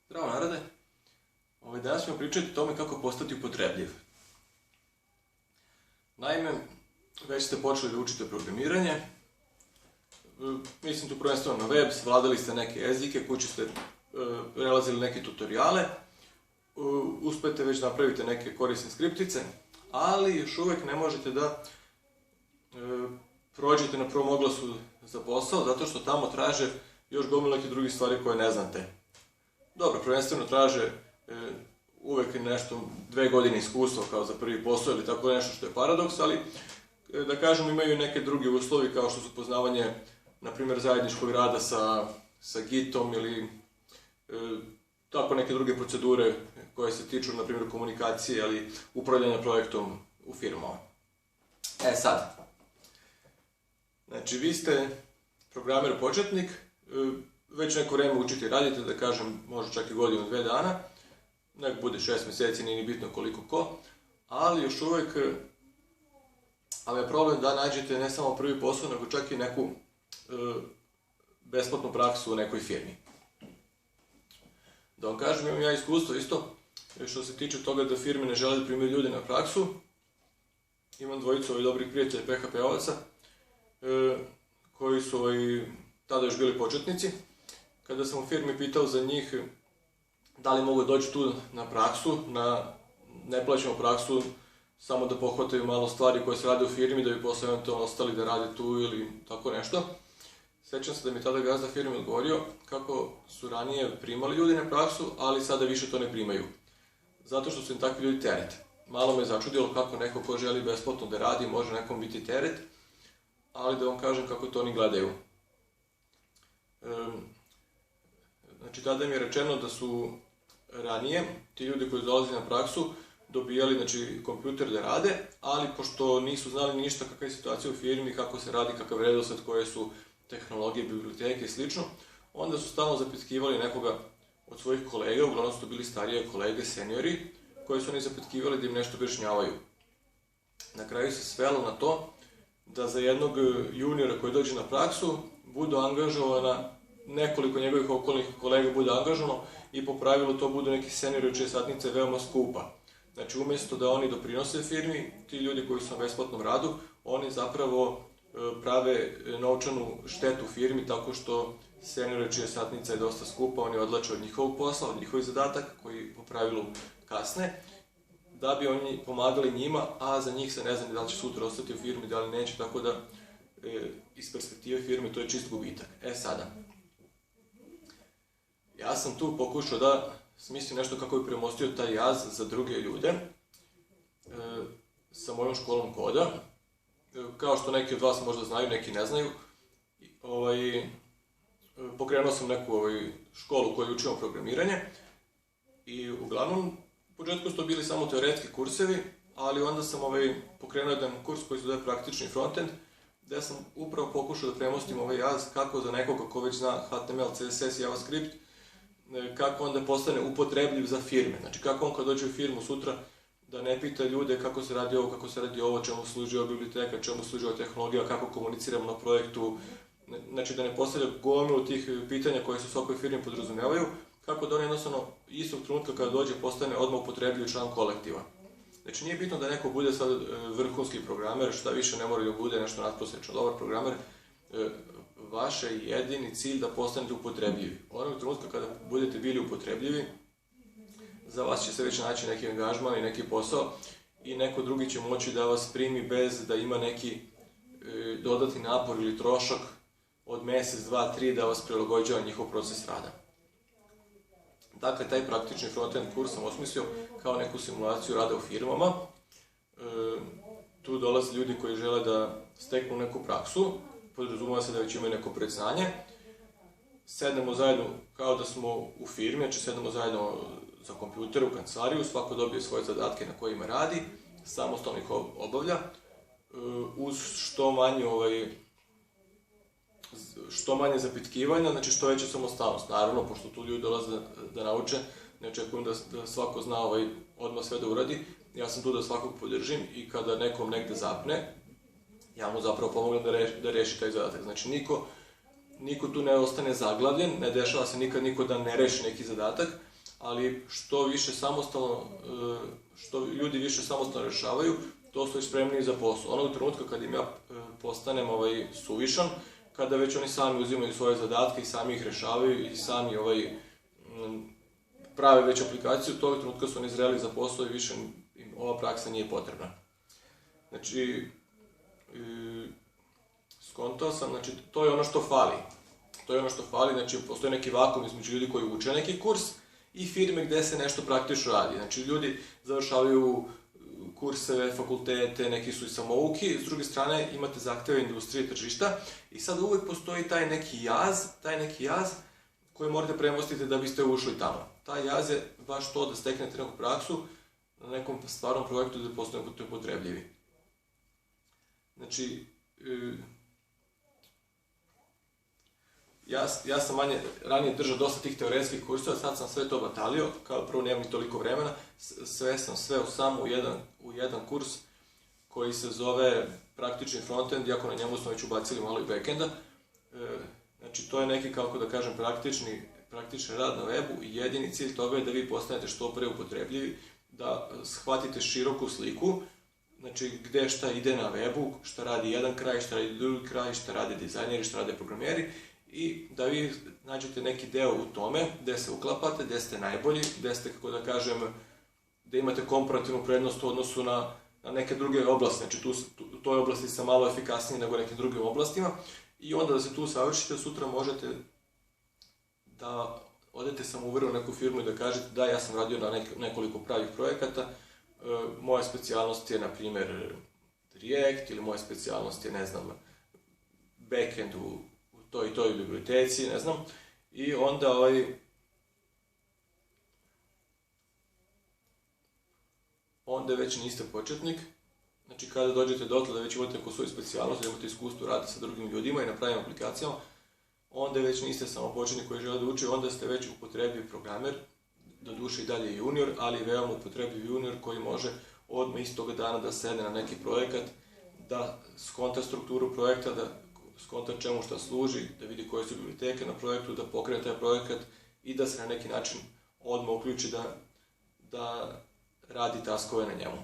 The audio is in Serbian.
Zdravo narode, danas ćemo pričati o tome kako postati upotrebljiv. Naime, već ste počeli da učite programiranje, mislim tu prvenstveno na web, savladali ste neke jezike, kući ste prelazili neke tutoriale, uspete već napravite neke korisne skriptice, ali još uvek ne možete da prođete na prvom oglasu za posao, zato što tamo traže još gomilu nekih drugih stvari koje ne znate. Dobro, prvenstveno traže uvek nešto 2 godine iskustva kao za prvi posao ili tako nešto što je paradoks, ali da kažem imaju neke druge uslovi kao što su poznavanje, na primjer, zajedničkog rada sa Gitom ili tako neke druge procedure koje se tiču, na primjer, komunikacije ili upravljanja projektom u firmama. Sad, znači vi ste programer početnik, već neko vreme učite i radite, da kažem, možda čak i godinu, 2 dana, nek bude 6 meseci, nije ni bitno koliko ko, ali još uvek vam je problem da nađete ne samo prvi posao, nego čak i neku besplatnu praksu u nekoj firmi. Da vam kažem, imam ja iskustvo isto, što se tiče toga da firme ne žele da primaju ljude na praksu. Imam dvojicu ovih dobrih prijatelja PHP-ovaca, koji su tada još bili početnici. Kada sam u firmi pitao za njih da li mogu doći tu na praksu, na neplaćenu praksu, samo da pohvataju malo stvari koje se rade u firmi, da bi posle eventualno ostali da rade tu ili tako nešto. Sećam se da mi tada gazda firme odgovorio kako su ranije primali ljudi na praksu, ali sada više to ne primaju. Zato što su im takvi ljudi teret. Malo me začudilo kako neko ko želi besplatno da radi može nekom biti teret, ali da vam kažem kako to oni gledaju. Znači, tada mi je rečeno da su ranije ti ljudi koji dolazi na praksu dobijali kompjuter da rade, ali pošto nisu znali ništa kakva je situacija u firmi, kako se radi, kakav redosled, koje su tehnologije, biblioteke i slično, onda su stalno zapitkivali nekoga od svojih kolega, uglavnom su to bili starije kolege, seniori, koji su oni zapitkivali da im nešto objašnjavaju. Na kraju se svelo na to da za jednog juniora koji dođe na praksu budu angažovana, nekoliko njegovih okolnih kolega bude angažovano i po pravilu to budu neki seniori čija satnica je veoma skupa. Znači, umjesto da oni doprinose firmi, ti ljudi koji su na besplatnom radu, oni zapravo prave novčanu štetu firmi tako što seniori čija satnica je dosta skupa, oni odlače od njihovog posla, od njihovih zadataka koji po pravilu kasne, da bi oni pomagali njima, a za njih se ne zna da li će sutra ostati u firmi, da li neće, tako da iz perspektive firme to je čist gubitak. Sada, ja sam tu pokušao da smislim nešto kako bi premostio taj jaz za druge ljude sa mojom školom koda. Kao što neki od vas možda znaju, neki ne znaju, pokrenuo sam neku školu koju učimo programiranje i uglavnom u početku su to bili samo teoretski kursevi, ali onda sam pokrenuo jedan kurs koji se zove praktični frontend, gde sam upravo pokušao da premostim ovaj jaz kako za nekoga ko već zna HTML, CSS i JavaScript, kako onda postane upotrebljiv za firme. Znači, kako on kad dođe u firmu sutra da ne pita ljude kako se radi ovo, kako se radi ovo, čemu služi ova biblioteka, čemu služi ova tehnologija, kako komuniciramo na projektu. Znači, da ne postavlja gomilu tih pitanja koje se u svakoj firmi podrazumevaju, kako da on jednostavno istog trenutka kada dođe postane odmah upotrebljiv član kolektiva. Znači, nije bitno da neko bude sad vrhunski programer, šta više ne mora da bude nešto nadprosečno dobar programer. Vaš je jedini cilj da postanete upotrebljivi. Onog trenutka kada budete bili upotrebljivi, za vas će se već naći neki angažman i neki posao i neko drugi će moći da vas primi bez da ima neki dodatni napor ili trošak od mesec, 2, 3 da vas prilagođava njihov proces rada. Dakle, taj praktični frontend kurs sam osmislio kao neku simulaciju rada u firmama. Tu dolaze ljudi koji žele da steknu neku praksu, podrazumeva se da već imaju neko predznanje. Sednemo zajedno kao da smo u firmi, znači sednemo zajedno za kompjuter u kancelariju, svako dobije svoje zadatke na kojima radi, samostalno ih obavlja, uz što manje zapitkivanja, znači što veća samostalnost. Naravno, pošto tu ljudi dolaze da nauče, ne očekujem da svako zna odmah sve da uradi, ja sam tu da svakog podržim i kada nekom negde zapne, ja mu zapravo pomogam da reši taj zadatak. Znači, niko tu ne ostane zaglavljen, ne dešava se nikad niko da ne reši neki zadatak, ali što više samostalno, što ljudi više samostalno rešavaju, to su i spremniji za posao. Onog trenutka kad im ja postanem suvišan, kada već oni sami uzimaju svoje zadatke i sami ih rešavaju i sami prave već aplikaciju, tog trenutka su oni zreli za posao i više im ova praksa nije potrebna. Znači, skontao sam, znači, to je ono što fali. To je ono što fali, znači, postoji neki vakum između ljudi koji uče neki kurs i firme gde se nešto praktično radi. Znači, ljudi završavaju kurseve, fakultete, neki su i samouki, s druge strane imate zahteve industrije i tržišta i sad uvek postoji taj neki jaz koji morate premostiti da biste ušli tamo. Taj jaz je baš to da steknete neku praksu na nekom stvarnom projektu da postanete upotrebljivi. Znači, ja sam ranije držao dosta tih teoretskih kurseva, sad sam sve to batalio, kao prvo nemam ni toliko vremena, sve sam sveo samo u jedan kurs koji se zove praktični frontend, iako na njemu smo već ubacili malo i backenda. Znači, to je neki, kako da kažem, praktični rad na webu i jedini cilj toga je da vi postanete što pre upotrebljivi, da shvatite široku sliku, znači gde šta ide na webu, šta radi jedan kraj, šta radi drugi kraj, šta rade dizajneri, šta rade programeri, i da vi nađete neki deo u tome, gde se uklapate, gde ste najbolji, gde ste, kako da kažem, gde imate komparativnu prednost u odnosu na neke druge oblasti. Znači, u toj oblasti sam malo efikasniji nego nekim drugim oblastima i onda da se tu savršite, sutra možete da odete samouvereno u neku firmu i da kažete da, ja sam radio na nekoliko pravih projekata, moja specijalnost je, na primer, React, ili moja specijalnost je, ne znam, backend u toj i toj biblioteci, ne znam, i onda već niste početnik. Znači, kada dođete dotle da već imate neku svoju specijalnost, da imate iskustvo raditi sa drugim ljudima i na pravim aplikacijama, onda već niste samo početnik koji žele da uči, onda ste već upotrebljiv programer, doduše i dalje junior, ali veoma upotrebljiv junior koji može odmah istog dana da sedne na neki projekat, da skonta strukturu projekta, da skonta čemu šta služi, da vidi koje su biblioteke na projektu, da pokrene taj projekat i da se na neki način odmah uključi da radi taskove na njemu.